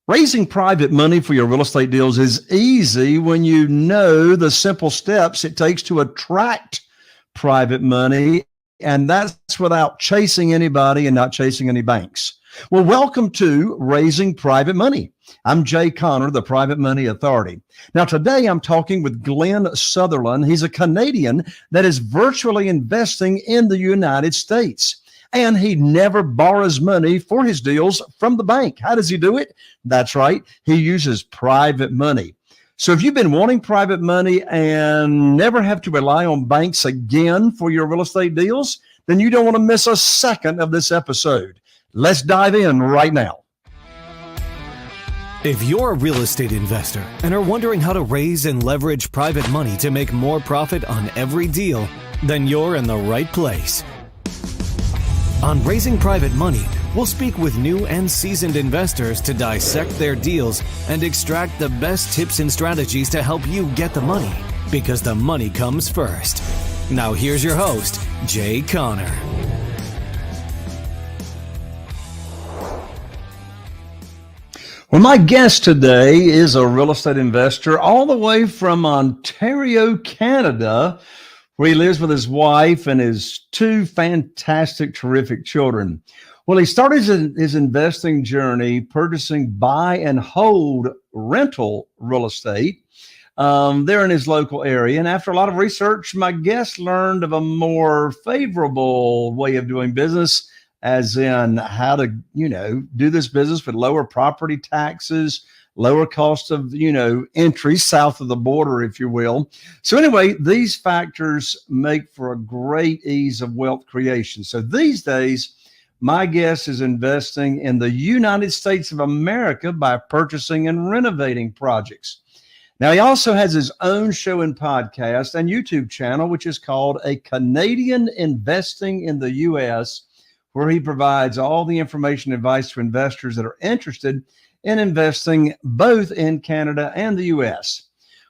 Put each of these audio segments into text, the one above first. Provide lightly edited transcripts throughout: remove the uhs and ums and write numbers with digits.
Raising private money for your real estate deals is easy when you know the simple steps it takes to attract private money, and that's without chasing anybody and not chasing any banks. Well, welcome to Raising Private Money. I'm Jay Conner, the Private Money Authority. Now, today I'm talking with Glen Sutherland. He's a Canadian that is virtually investing in the United States. And he never borrows money for his deals from the bank. How does he do it? That's right. He uses private money. So if you've been wanting private money and never have to rely on banks again for your real estate deals, then you don't want to miss a second of this episode. Let's dive in right now. If you're a real estate investor and are wondering how to raise and leverage private money to make more profit on every deal, then you're in the right place. On Raising Private Money, we'll speak with new and seasoned investors to dissect their deals and extract the best tips and strategies to help you get the money, because the money comes first. Now here's your host, Jay Conner. Well, my guest today is a real estate investor all the way from Ontario, Canada, where he lives with his wife and his two fantastic, terrific children. Well, he started his investing journey purchasing buy and hold rental real estate there in his local area. And after a lot of research, my guest learned of a more favorable way of doing business, as in how to, do this business with lower property taxes, lower cost of, entry south of the border, if you will. So anyway, these factors make for a great ease of wealth creation. So these days, my guest is investing in the United States of America by purchasing and renovating projects. Now, he also has his own show and podcast and YouTube channel, which is called A Canadian Investing in the U.S., where he provides all the information and advice to investors that are interested in investing both in Canada and the U.S.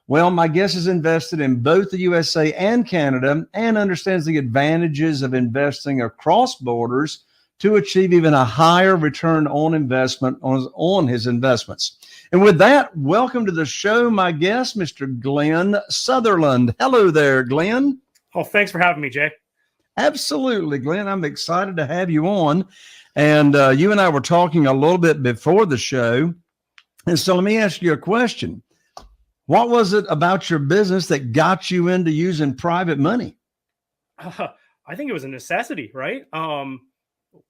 Well, my guest is invested in both the USA and Canada and understands the advantages of investing across borders to achieve even a higher return on investment on his investments. And with that, welcome to the show, my guest, Mr. Glen Sutherland. Hello there, Glen. Oh, thanks for having me, Jay. Absolutely, Glen. I'm excited to have you on. And you and I were talking a little bit before the show. And so let me ask you a question. What was it about your business that got you into using private money? I think it was a necessity, right?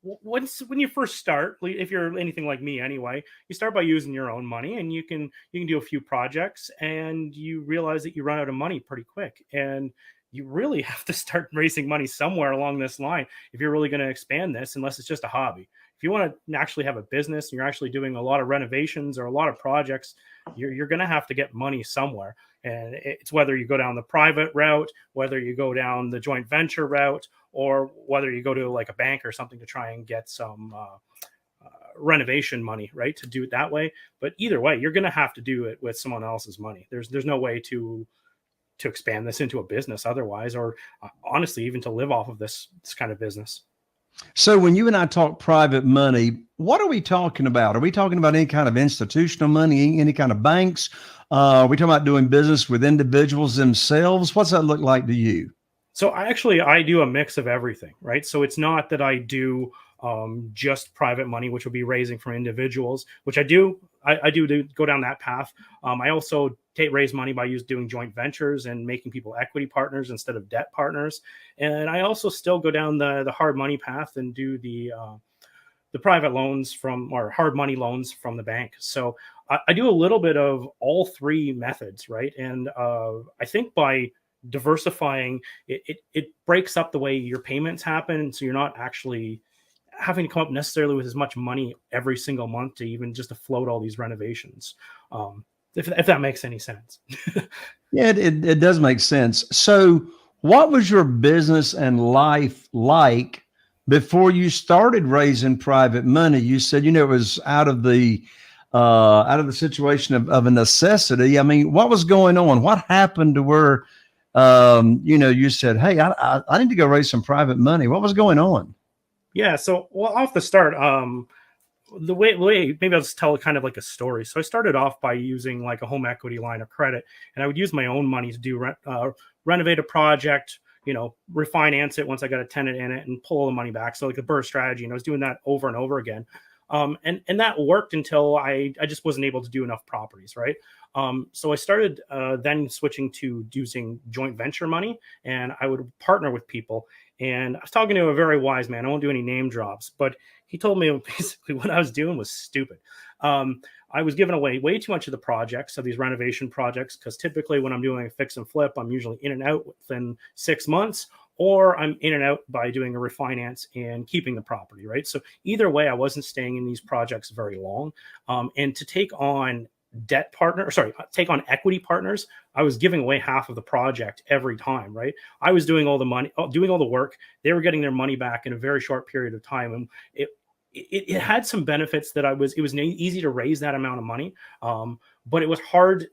When you first start, if you're anything like me anyway, you start by using your own money, and you can do a few projects, and you realize that you run out of money pretty quick. And you really have to start raising money somewhere along this line if you're really going to expand this, unless it's just a hobby. If you want to actually have a business and you're actually doing a lot of renovations or a lot of projects, you're going to have to get money somewhere. And it's whether you go down the private route, whether you go down the joint venture route, or whether you go to like a bank or something to try and get some renovation money, right, to do it that way. But either way, you're going to have to do it with someone else's money. There's no way to expand this into a business otherwise, or honestly, even to live off of this kind of business. So when you and I talk private money, what are we talking about? Are we talking about any kind of institutional money, any kind of banks? Are we talking about doing business with individuals themselves? What's that look like to you? So I do a mix of everything, right? So it's not that I do just private money, which would be raising from individuals, which I do go down that path. I also raise money by doing joint ventures and making people equity partners instead of debt partners. And I also still go down the hard money path and do the private loans or hard money loans from the bank. So I do a little bit of all three methods, right? And I think by diversifying, it breaks up the way your payments happen. So you're not actually having to come up necessarily with as much money every single month to even just to float all these renovations. If that makes any sense. Yeah, it does make sense. So what was your business and life like before you started raising private money? You said, it was out of the situation of a necessity. I mean, what was going on? What happened to where, you said, hey, I need to go raise some private money. What was going on? Yeah. So, well, off the start, the way maybe I'll just tell kind of like a story. So I started off by using like a home equity line of credit, and I would use my own money to do renovate a project, refinance it once I got a tenant in it and pull all the money back. So like the BRRRR strategy, and I was doing that over and over again. And that worked until I just wasn't able to do enough properties, right? So I started then switching to using joint venture money, and I would partner with people. And I was talking to a very wise man. I won't do any name drops, but he told me basically what I was doing was stupid. I was giving away way too much of the projects, of these renovation projects, because typically when I'm doing a fix and flip, I'm usually in and out within 6 months, or I'm in and out by doing a refinance and keeping the property, right? So either way, I wasn't staying in these projects very long. And to take on take on equity partners, I was giving away half of the project every time, right? I was doing all the money, doing all the work. They were getting their money back in a very short period of time. And it had some benefits that it was easy to raise that amount of money. But it was hard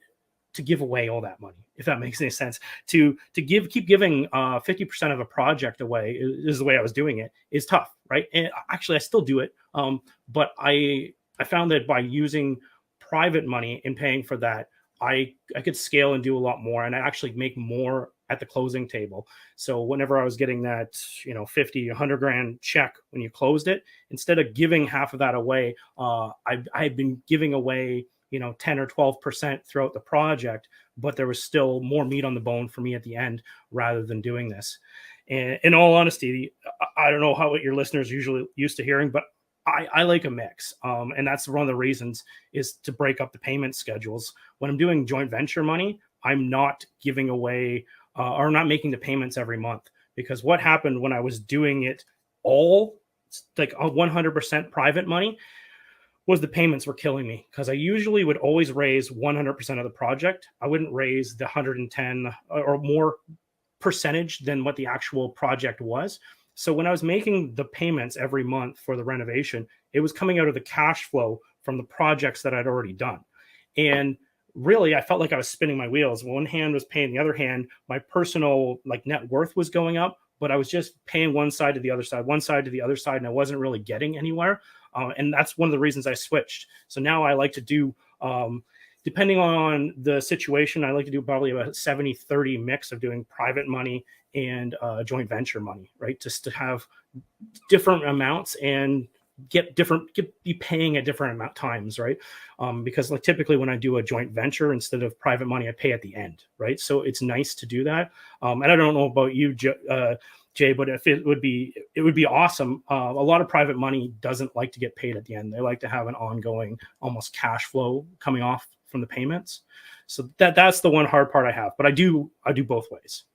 to give away all that money, if that makes any sense. To keep giving 50% of a project away is the way I was doing it, is tough, right? And actually I still do it. But I found that by using private money and paying for that, I could scale and do a lot more, and I actually make more at the closing table. So whenever I was getting that, 50, 100 grand check when you closed it, instead of giving half of that away, I've been giving away, 10 or 12% throughout the project, but there was still more meat on the bone for me at the end rather than doing this. And in all honesty, I don't know what your listeners usually used to hearing, but I like a mix. And that's one of the reasons, is to break up the payment schedules. When I'm doing joint venture money, I'm not giving away or not making the payments every month, because what happened when I was doing it all like 100% private money was the payments were killing me, because I usually would always raise 100% of the project. I wouldn't raise the 110 or more percentage than what the actual project was. So when I was making the payments every month for the renovation, it was coming out of the cash flow from the projects that I'd already done. And really, I felt like I was spinning my wheels. One hand was paying the other hand. My personal net worth was going up, but I was just paying one side to the other side, and I wasn't really getting anywhere. And that's one of the reasons I switched. So now I like to do, depending on the situation, I like to do probably about 70-30 mix of doing private money and joint venture money, right? Just to have different amounts and be paying at different amount times, right? Because typically when I do a joint venture, instead of private money, I pay at the end, right? So it's nice to do that. And I don't know about you, Jay, but if it would be awesome. A lot of private money doesn't like to get paid at the end. They like to have an ongoing, almost cash flow coming off from the payments. So that's the one hard part I have, but I do both ways.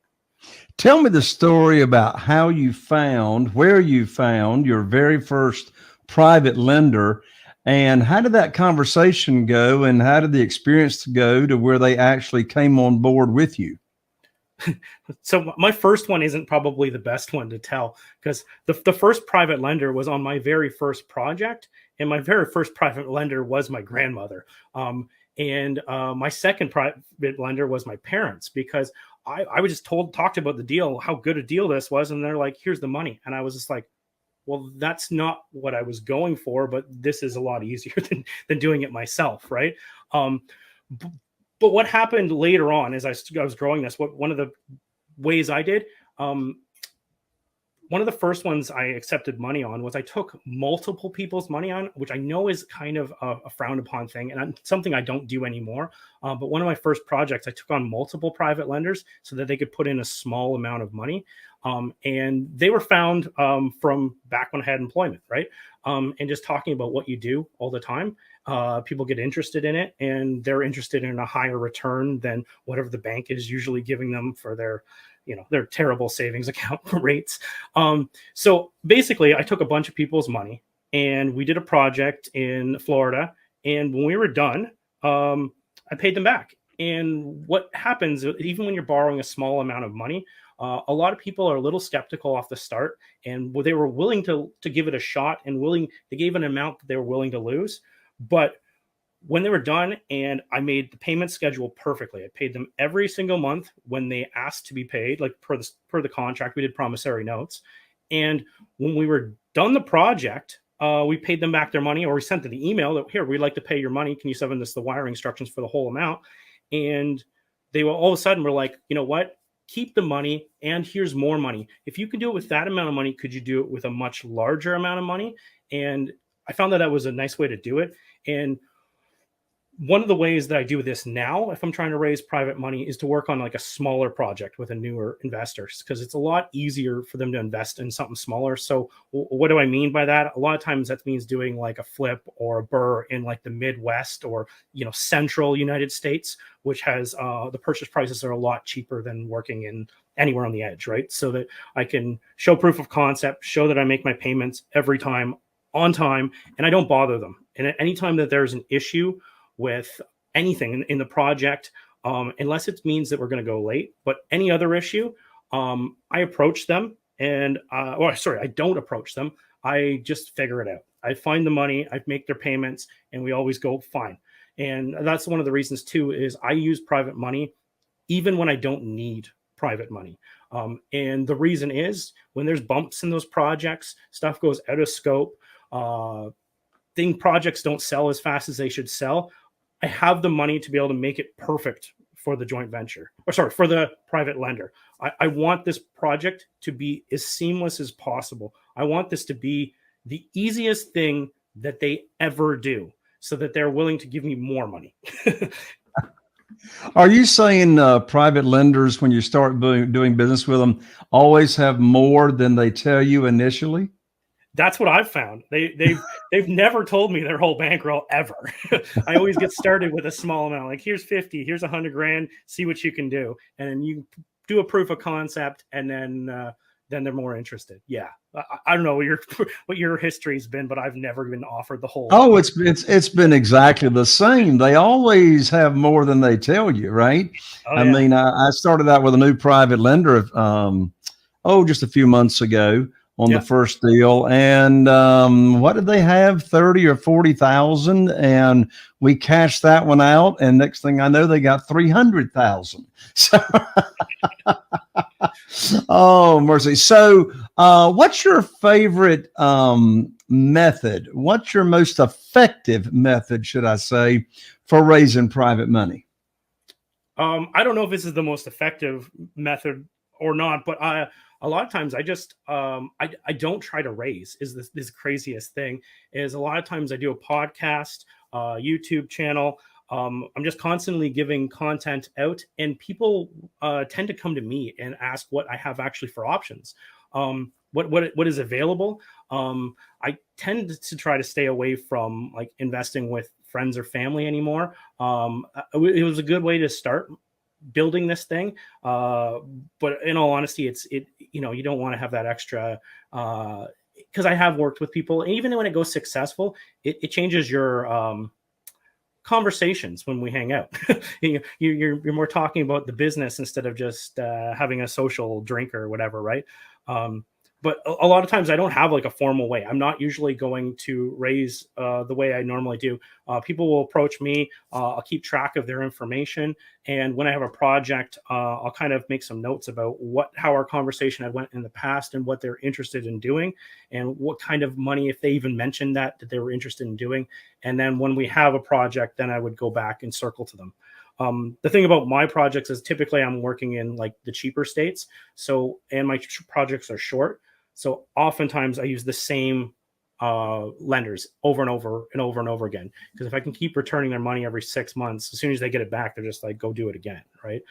Tell me the story about where you found your very first private lender, and how did that conversation go, and how did the experience go to where they actually came on board with you? So my first one isn't probably the best one to tell, because the first private lender was on my very first project, and my very first private lender was my grandmother. And my second private lender was my parents, because I was just talked about the deal, how good a deal this was, and they're like, "Here's the money," and I was just like, "Well, that's not what I was going for, but this is a lot easier than doing it myself, right?" But what happened later on, as I was growing this, one of the ways I did, one of the first ones I accepted money on was I took multiple people's money on, which I know is kind of a frowned upon thing, and something I don't do anymore. But one of my first projects, I took on multiple private lenders so that they could put in a small amount of money. And they were found from back when I had employment, right? And just talking about what you do all the time, people get interested in it, and they're interested in a higher return than whatever the bank is usually giving them for their terrible savings account rates. So basically, I took a bunch of people's money, and we did a project in Florida. And when we were done, I paid them back. And what happens, even when you're borrowing a small amount of money, a lot of people are a little skeptical off the start, and they were willing to give it a shot, and they gave an amount that they were willing to lose. But when they were done, and I made the payment schedule perfectly, I paid them every single month when they asked to be paid, like per the contract. We did promissory notes. And when we were done the project, we paid them back their money, or we sent them the email that, here, we'd like to pay your money. Can you send us the wiring instructions for the whole amount? And they will all of a sudden were like, you know what? Keep the money, and here's more money. If you can do it with that amount of money, could you do it with a much larger amount of money? And I found that was a nice way to do it. And one of the ways that I do this now, if I'm trying to raise private money, is to work on like a smaller project with a newer investors, because it's a lot easier for them to invest in something smaller. So what do I mean by that? A lot of times that means doing like a flip or a burr in like the Midwest or, central United States, which has the purchase prices are a lot cheaper than working in anywhere on the edge, right? So that I can show proof of concept, show that I make my payments every time on time, and I don't bother them. And at any time that there's an issue with anything in the project, unless it means that we're going to go late, but any other issue, I approach them and, I don't approach them. I just figure it out. I find the money, I make their payments, and we always go fine. And that's one of the reasons too, is I use private money even when I don't need private money. And the reason is when there's bumps in those projects, stuff goes out of scope, projects don't sell as fast as they should sell. I have the money to be able to make it perfect for the joint venture, for the private lender. I want this project to be as seamless as possible. I want this to be the easiest thing that they ever do, so that they're willing to give me more money. Are you saying private lenders, when you start doing business with them, always have more than they tell you initially? That's what I've found. They've never told me their whole bankroll ever. I always get started with a small amount, like here's 50, here's 100 grand, see what you can do. And then you do a proof of concept, and then they're more interested. Yeah. I don't know what your history's been, but I've never been offered the whole. Oh, it's been exactly the same. They always have more than they tell you, right? Oh, I yeah. mean, I started out with a new private lender, just a few months ago on the first deal. And what did they have? 30 or 40,000. And we cashed that one out. And next thing I know, they got 300,000. So, oh, mercy. So what's your favorite method? What's your most effective method, should I say, for raising private money? I don't know if this is the most effective method or not, but a lot of times I just I don't try to raise. Is this craziest thing? Is a lot of times I do a podcast, YouTube channel. I'm just constantly giving content out, and people tend to come to me and ask what I have actually for options. What is available. I tend to try to stay away from like investing with friends or family anymore. It was a good way to start building this thing, but in all honesty, you don't want to have that extra, because I have worked with people, and even when it goes successful, it changes your conversations when we hang out. You're more talking about the business instead of just having a social drink or whatever, right? But a lot of times I don't have like a formal way. I'm not usually going to raise the way I normally do. People will approach me. I'll keep track of their information. And when I have a project, I'll kind of make some notes about how our conversation had went in the past and what they're interested in doing and what kind of money, if they even mentioned that they were interested in doing. And then when we have a project, then I would go back and circle to them. The thing about my projects is typically I'm working in like the cheaper states. And my projects are short. So oftentimes I use the same lenders over and over and over and over again, because if I can keep returning their money every 6 months, as soon as they get it back, they're just like, go do it again. Right.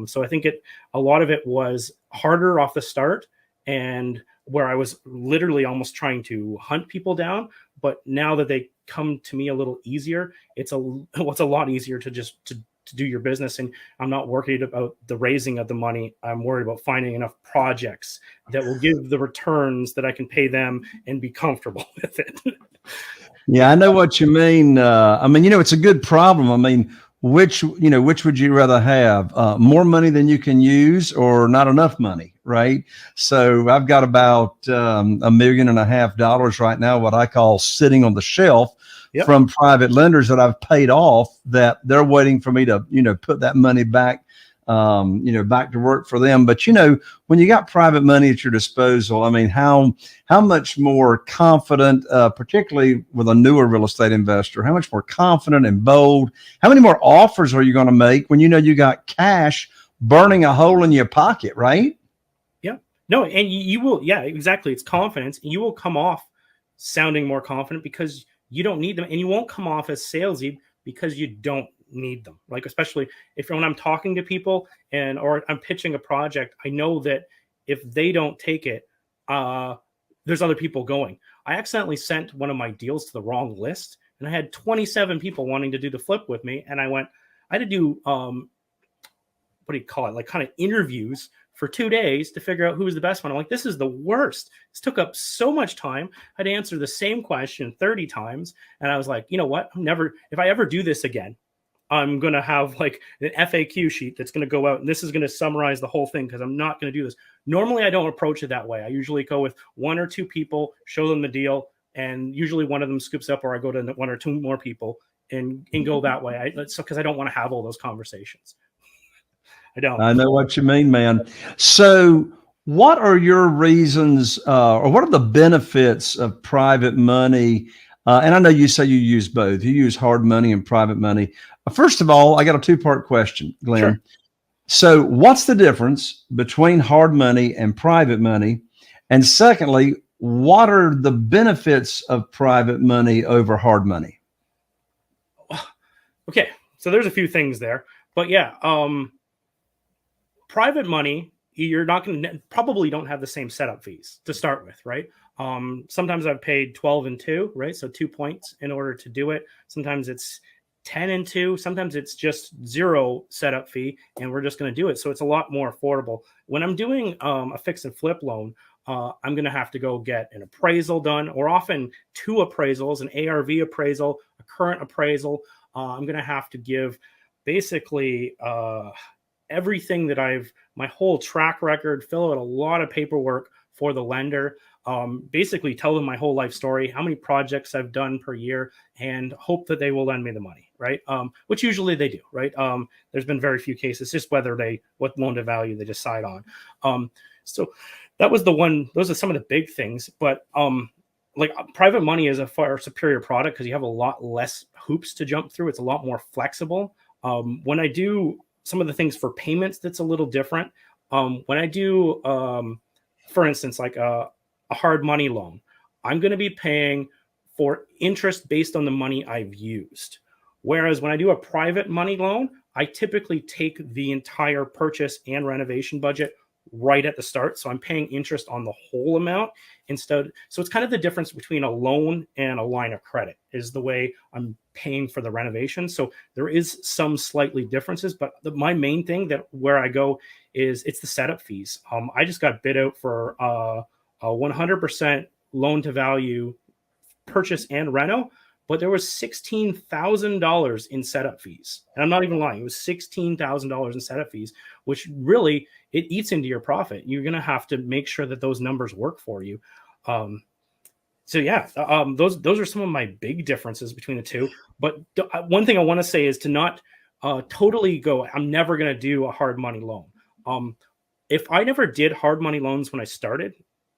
So I think a lot of it was harder off the start, and where I was literally almost trying to hunt people down. But now that they come to me a little easier, it's a lot easier to just to do your business. And I'm not worried about the raising of the money. I'm worried about finding enough projects that will give the returns that I can pay them and be comfortable with it. Yeah, I know what you mean. It's a good problem. I mean, which would you rather have? More money than you can use, or not enough money, right? So I've got about $1.5 million right now, what I call sitting on the shelf. Yep. From private lenders that I've paid off, that they're waiting for me to, put that money back back to work for them. But, when you got private money at your disposal, I mean, how much more confident, particularly with a newer real estate investor, how much more confident and bold, how many more offers are you going to make when you got cash burning a hole in your pocket, right? Yeah. No, and you will. Yeah, exactly. It's confidence. You will come off sounding more confident because you don't need them, and you won't come off as salesy because you don't need them. Like, especially when I'm talking to people or I'm pitching a project, I know that if they don't take it, there's other people going. I accidentally sent one of my deals to the wrong list, and I had 27 people wanting to do the flip with me, and I had to do what do you call it? Like kind of interviews for 2 days to figure out who was the best one. I'm like, this is the worst. This took up so much time. I had to answer the same question 30 times. And I was like, you know what? If I ever do this again, I'm going to have like an FAQ sheet that's going to go out, and this is going to summarize the whole thing because I'm not going to do this. Normally, I don't approach it that way. I usually go with 1 or 2 people, show them the deal, and usually one of them scoops up, or I go to 1 or 2 more people and go that way. Because I don't want to have all those conversations. I don't. I know what you mean, man. So what are your reasons or what are the benefits of private money? And I know you say you use both. You use hard money and private money. First of all, I got a 2-part question, Glenn. Sure. So what's the difference between hard money and private money? And secondly, what are the benefits of private money over hard money? Okay. So there's a few things there, but yeah, private money, you're not going to probably don't have the same setup fees to start with, right? Sometimes I've paid 12 and 2, right? So 2 points in order to do it. Sometimes it's 10 and 2. Sometimes it's just 0 setup fee, and we're just going to do it. So it's a lot more affordable. When I'm doing a fix and flip loan, I'm going to have to go get an appraisal done, or often 2 appraisals, an ARV appraisal, a current appraisal. I'm going to have to give basically everything that my whole track record, fill out a lot of paperwork for the lender, basically tell them my whole life story, how many projects I've done per year, and hope that they will lend me the money, right? Which usually they do, right? There's been very few cases, just what loan to value they decide on. So that was those are some of the big things, but private money is a far superior product because you have a lot less hoops to jump through. It's a lot more flexible. When I do some of the things for payments, that's a little different. When I do, for instance, like a hard money loan, I'm going to be paying for interest based on the money I've used. Whereas when I do a private money loan, I typically take the entire purchase and renovation budget right at the start. So I'm paying interest on the whole amount instead. So it's kind of the difference between a loan and a line of credit is the way I'm paying for the renovation. So there is some slightly differences, but my main thing where I go is it's the setup fees. I just got bid out for a 100% loan to value purchase and reno, but there was $16,000 in setup fees. And I'm not even lying. It was $16,000 in setup fees, which really, it eats into your profit. You're going to have to make sure that those numbers work for you. Those are some of my big differences between the two. But one thing I want to say is to not totally go, I'm never going to do a hard money loan. If I never did hard money loans when I started,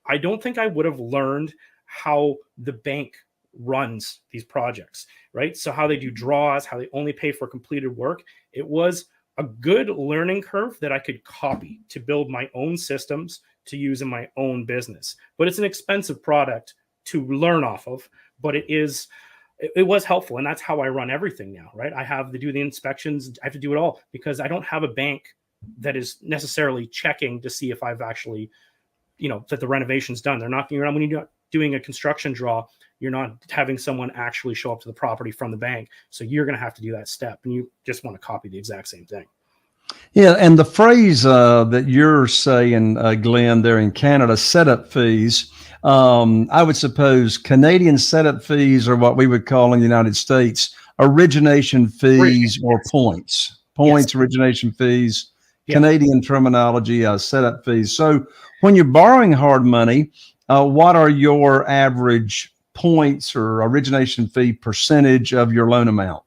I don't think I would have learned how the bank runs these projects, right? So how they do draws, how they only pay for completed work. It was a good learning curve that I could copy to build my own systems to use in my own business. But it's an expensive product to learn off of, but it was helpful. And that's how I run everything now, right? I have to do the inspections. I have to do it all because I don't have a bank that is necessarily checking to see if I've actually, that the renovation's done. When you're doing a construction draw, you're not having someone actually show up to the property from the bank. So you're going to have to do that step, and you just want to copy the exact same thing. Yeah. And the phrase that you're saying, Glenn, there in Canada, setup fees, I would suppose Canadian setup fees are what we would call in the United States origination fees or points. Yes. Origination fees, yeah. Canadian terminology, setup fees. So when you're borrowing hard money, what are your average points or origination fee percentage of your loan amount?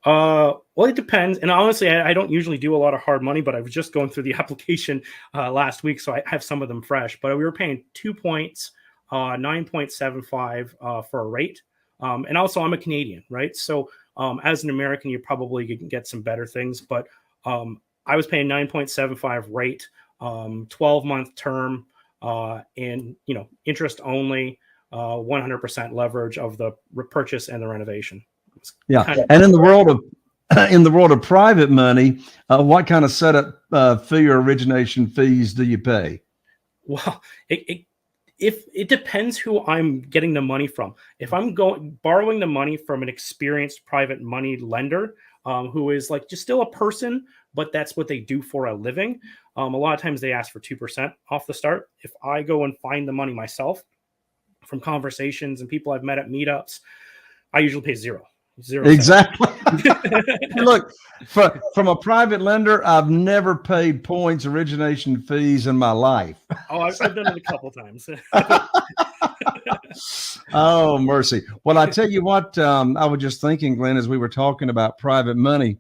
Well, it depends. And honestly, I don't usually do a lot of hard money, but I was just going through the application last week, so I have some of them fresh. But we were paying 2 points, 9.75 for a rate. And also, I'm a Canadian, right? So as an American, you probably can get some better things. But I was paying 9.75 rate, 12-month term, and interest only, 100% leverage of the purchase and the renovation. Yeah, and in the world of private money, what kind of setup fee or origination fees do you pay? Well, it depends who I'm getting the money from. If I'm borrowing the money from an experienced private money lender, who is like just still a person, but that's what they do for a living, a lot of times they ask for 2% off the start. If I go and find the money myself from conversations and people I've met at meetups, I usually pay zero. Exactly. Look, from a private lender, I've never paid points origination fees in my life. Oh, I've done it a couple times. Oh, mercy. Well, I tell you what, I was just thinking, Glenn, as we were talking about private money,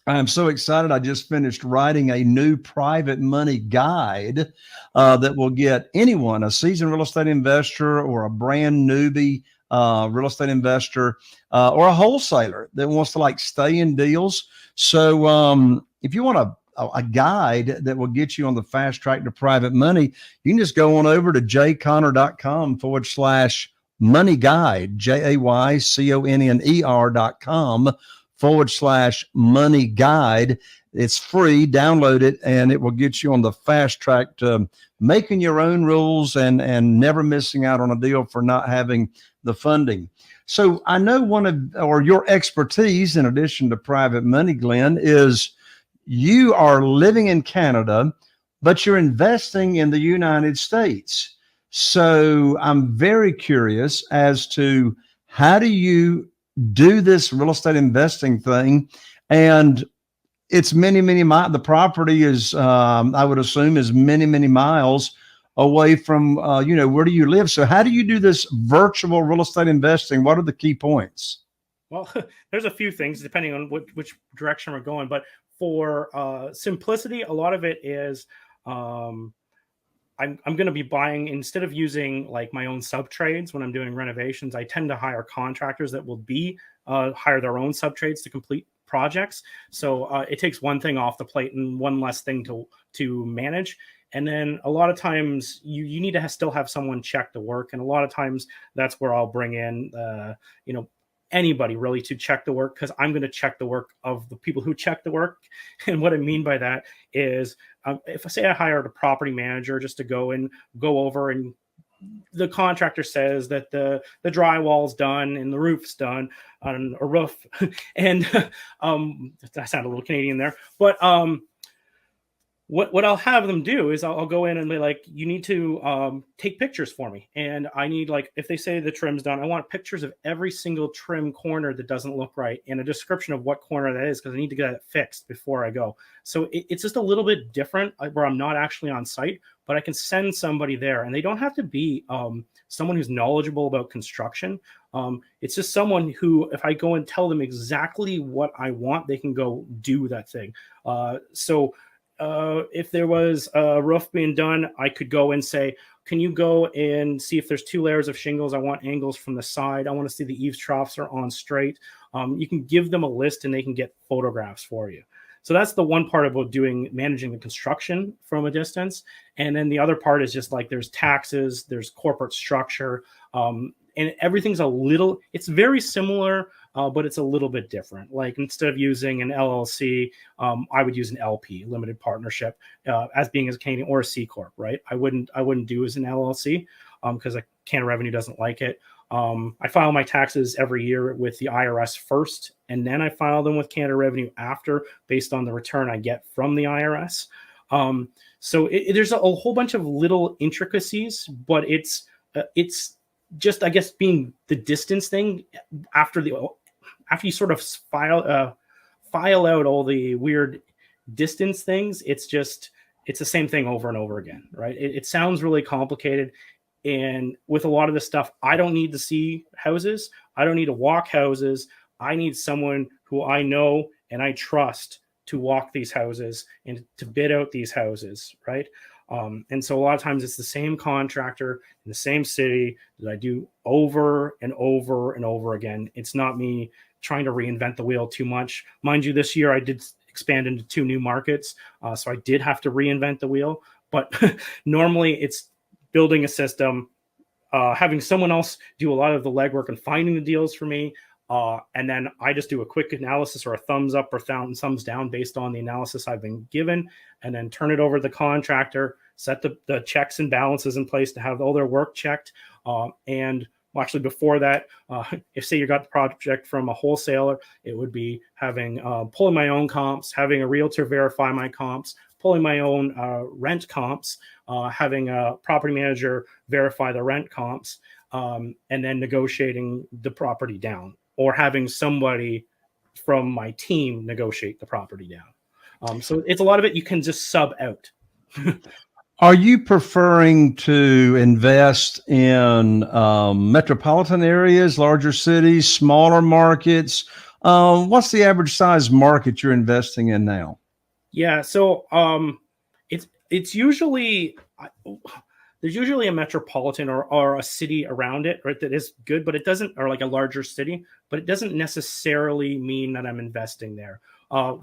I'm so excited. I just finished writing a new private money guide that will get anyone, a seasoned real estate investor or a brand newbie real estate investor or a wholesaler that wants to stay in deals. So if you want a guide that will get you on the fast track to private money, you can just go on over to jayconner.com/money guide, JAYCONNER.com/money guide. It's free. Download it, and it will get you on the fast track to making your own rules and never missing out on a deal for not having the funding. So I know your expertise, in addition to private money, Glenn, is you are living in Canada, but you're investing in the United States. So I'm very curious as to how do you do this real estate investing thing? And it's many, many miles. The property is, I would assume, is many, many miles away from, where do you live? So how do you do this virtual real estate investing? What are the key points? Well, there's a few things depending on which direction we're going. But for simplicity, a lot of it is I'm going to be buying, instead of using my own sub trades when I'm doing renovations, I tend to hire contractors that will hire their own sub trades to complete projects. So it takes one thing off the plate and one less thing to manage. And then a lot of times you need to still have someone check the work. And a lot of times that's where I'll bring in, anybody really to check the work, because I'm going to check the work of the people who check the work. And what I mean by that is if I hired a property manager just to go over, and the contractor says that the drywall's done and the roof's done on a roof. And I sound a little Canadian there, but what I'll have them do is I'll go in and be like, you need to take pictures for me. And I need, if they say the trim's done, I want pictures of every single trim corner that doesn't look right and a description of what corner that is, because I need to get it fixed before I go. So it's just a little bit different where I'm not actually on site, but I can send somebody there, and they don't have to be someone who's knowledgeable about construction. It's just someone who, if I go and tell them exactly what I want, they can go do that thing. If there was a roof being done, I could go and say, can you go and see if there's 2 layers of shingles? I want angles from the side. I want to see the eaves troughs are on straight. You can give them a list and they can get photographs for you. So that's the one part about managing the construction from a distance. And then the other part is just there's taxes, there's corporate structure, and everything's it's very similar, but it's a little bit different. Instead of using an LLC, I would use an LP, limited partnership, as being as a Canadian, or a C Corp, right? I wouldn't do as an LLC because Canada Revenue doesn't like it. I file my taxes every year with the IRS first, and then I file them with Canada Revenue after, based on the return I get from the IRS. So there's a whole bunch of little intricacies, but it's just, I guess, being the distance thing after you sort of file out all the weird distance things. It's the same thing over and over again, right? It sounds really complicated. And with a lot of this stuff, I don't need to see houses. I don't need to walk houses. I need someone who I know and I trust to walk these houses and to bid out these houses, right? And so a lot of times it's the same contractor in the same city that I do over and over and over again. It's not me trying to reinvent the wheel too much. Mind you, this year I did expand into 2 new markets. So I did have to reinvent the wheel. But normally it's building a system, having someone else do a lot of the legwork and finding the deals for me. And then I just do a quick analysis or a thumbs up or thumbs down based on the analysis I've been given, and then turn it over to the contractor, set the checks and balances in place to have all their work checked. And well, actually before that, if say you got the project from a wholesaler, it would be having pulling my own comps, having a realtor verify my comps, pulling my own rent comps, having a property manager verify the rent comps, and then negotiating the property down, or having somebody from my team negotiate the property down. So it's a lot of it you can just sub out. Are you preferring to invest in metropolitan areas, larger cities, smaller markets? What's the average size market you're investing in now? Yeah, so it's usually there's usually a metropolitan or a city around it, right, that is good, but it doesn't, or like a larger city, but it doesn't necessarily mean that I'm investing there.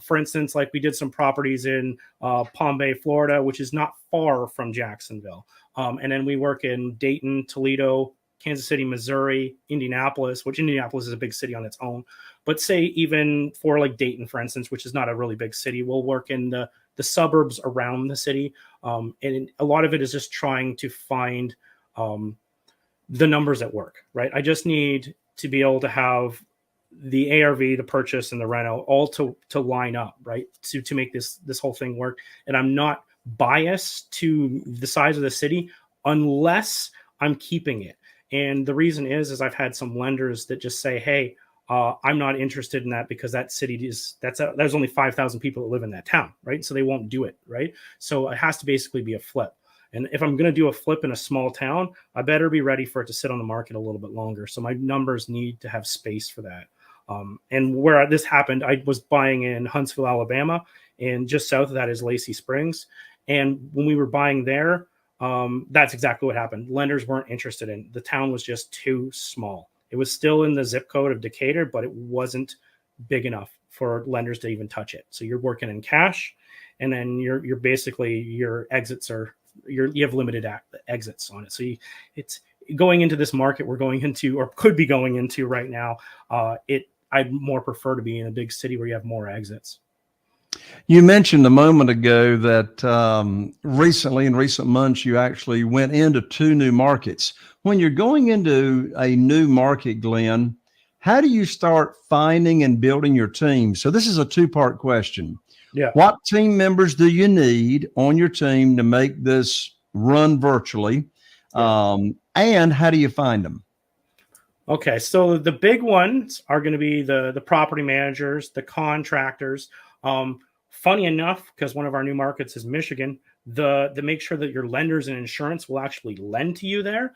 For instance, like we did some properties in Palm Bay, Florida, which is not far from Jacksonville. And then we work in Dayton, Toledo, Kansas City, Missouri, Indianapolis, which Indianapolis is a big city on its own. But say even for like Dayton, for instance, which is not a really big city, we'll work in the suburbs around the city. And a lot of it is just trying to find the numbers that work, right? I just need to be able to have the ARV, the purchase, and the reno all to line up, right? To make this whole thing work. And I'm not biased to the size of the city unless I'm keeping it. And the reason is I've had some lenders that just say, hey, I'm not interested in that because that city there's only 5,000 people that live in that town, right? So they won't do it, right? So it has to basically be a flip. And if I'm going to do a flip in a small town, I better be ready for it to sit on the market a little bit longer. So my numbers need to have space for that. And where this happened, I was buying in Huntsville, Alabama, and just south of that is Lacey Springs. And when we were buying there, that's exactly what happened. Lenders weren't interested in. The town was just too small. It was still in the zip code of Decatur, but it wasn't big enough for lenders to even touch it. So you're working in cash, and then you're basically your exits are you have limited exits on it. So it's going into this market we're going into, or could be going into right now. I'd more prefer to be in a big city where you have more exits. You mentioned a moment ago that recently, in recent months, you actually went into 2 new markets. When you're going into a new market, Glenn, how do you start finding and building your team? So this is a 2-part question. Yeah. What team members do you need on your team to make this run virtually? Yeah. And how do you find them? Okay, so the big ones are going to be the property managers, the contractors. Funny enough, because one of our new markets is Michigan, the make sure that your lenders and insurance will actually lend to you there.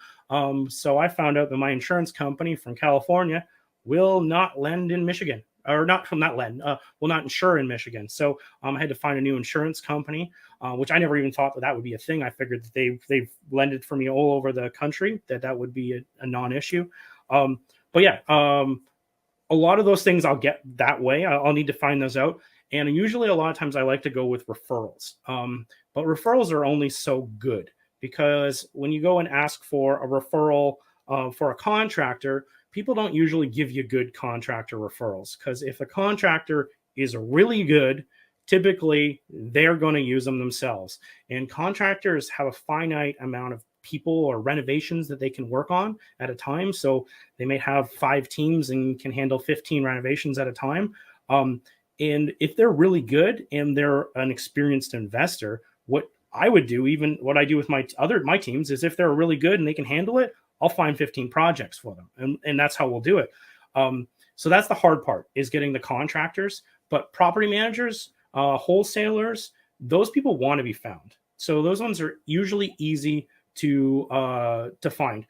So I found out that my insurance company from California will not lend in Michigan, or will not insure in Michigan. So I had to find a new insurance company, which I never even thought that would be a thing. I figured that they've lended for me all over the country, that would be a non-issue. But yeah, a lot of those things I'll get that way. I'll need to find those out. And usually a lot of times I like to go with referrals. But referrals are only so good, because when you go and ask for a referral for a contractor, people don't usually give you good contractor referrals, because if a contractor is really good, typically they're going to use them themselves. And contractors have a finite amount of people or renovations that they can work on at a time. So they may have 5 teams and can handle 15 renovations at a time. And if they're really good and they're an experienced investor, what I would do, even what I do with my teams, is if they're really good and they can handle it, I'll find 15 projects for them. And that's how we'll do it. So that's the hard part, is getting the contractors. But property managers, wholesalers, those people want to be found. So those ones are usually easy to find.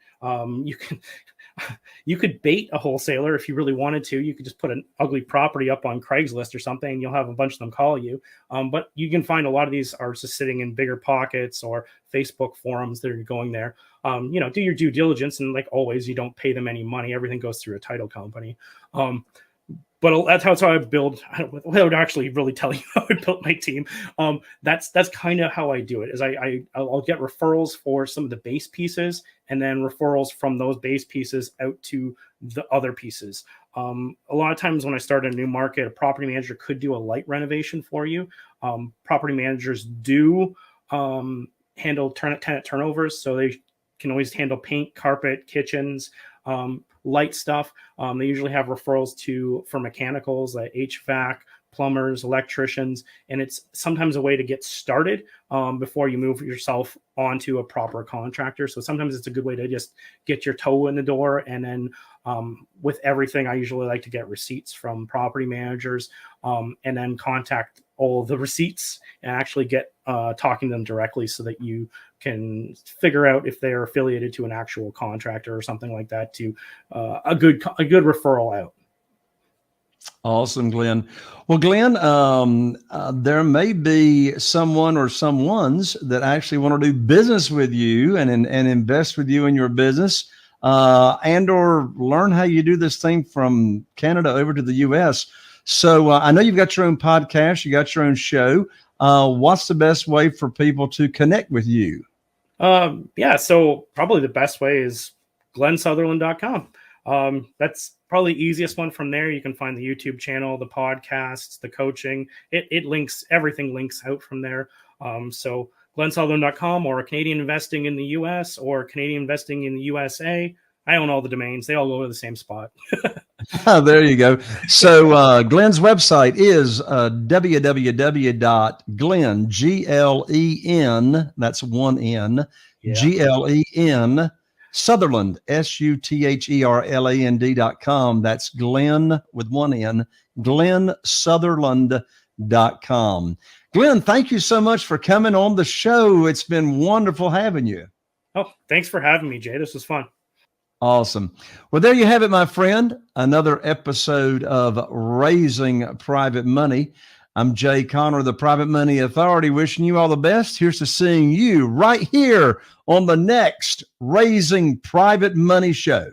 you could bait a wholesaler if you really wanted to. You could just put an ugly property up on Craigslist or something, and you'll have a bunch of them call you. But you can find a lot of these are just sitting in bigger pockets or Facebook forums that are going there. Do your due diligence, and like always, you don't pay them any money. Everything goes through a title company. But that's how I build. Without actually really telling you how I built my team, that's kind of how I do it. Is I'll get referrals for some of the base pieces, and then referrals from those base pieces out to the other pieces. A lot of times when I start a new market, a property manager could do a light renovation for you. Property managers do handle tenant turnovers, so they can always handle paint, carpet, kitchens. Light stuff. They usually have referrals for mechanicals like HVAC, plumbers, electricians, and it's sometimes a way to get started before you move yourself onto a proper contractor. So sometimes it's a good way to just get your toe in the door. And then with everything, I usually like to get receipts from property managers and then contact all the receipts and actually get talking to them directly so that you can figure out if they're affiliated to an actual contractor or something like that to a good referral out. Awesome, Glenn. Well, Glenn, there may be someone or someones that actually want to do business with you and invest with you in your business and or learn how you do this thing from Canada over to the U.S. So I know you've got your own podcast, you got your own show. What's the best way for people to connect with you? So probably the best way is glensutherland.com. That's probably the easiest one. From there, you can find the YouTube channel, the podcasts, the coaching. It links, everything links out from there. So glensutherland.com or Canadian Investing in the US or Canadian Investing in the USA. I own all the domains. They all go to the same spot. There you go. So Glenn's website is www.glen, Glen, that's one N, Glen, Sutherland, Sutherland.com. That's Glen with one N, glensutherland.com. Glen, thank you so much for coming on the show. It's been wonderful having you. Oh, thanks for having me, Jay. This was fun. Awesome. Well, there you have it, my friend. Another episode of Raising Private Money. I'm Jay Conner, the Private Money Authority, wishing you all the best. Here's to seeing you right here on the next Raising Private Money show.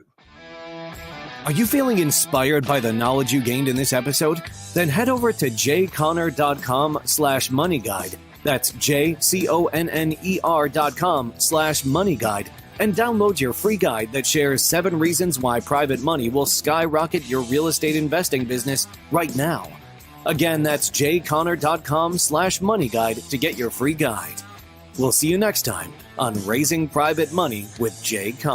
Are you feeling inspired by the knowledge you gained in this episode? Then head over to jconner.com/moneyguide. That's jconner.com/moneyguide. And download your free guide that shares 7 reasons why private money will skyrocket your real estate investing business right now. Again, that's jconner.com/moneyguide to get your free guide. We'll see you next time on Raising Private Money with Jay Conner.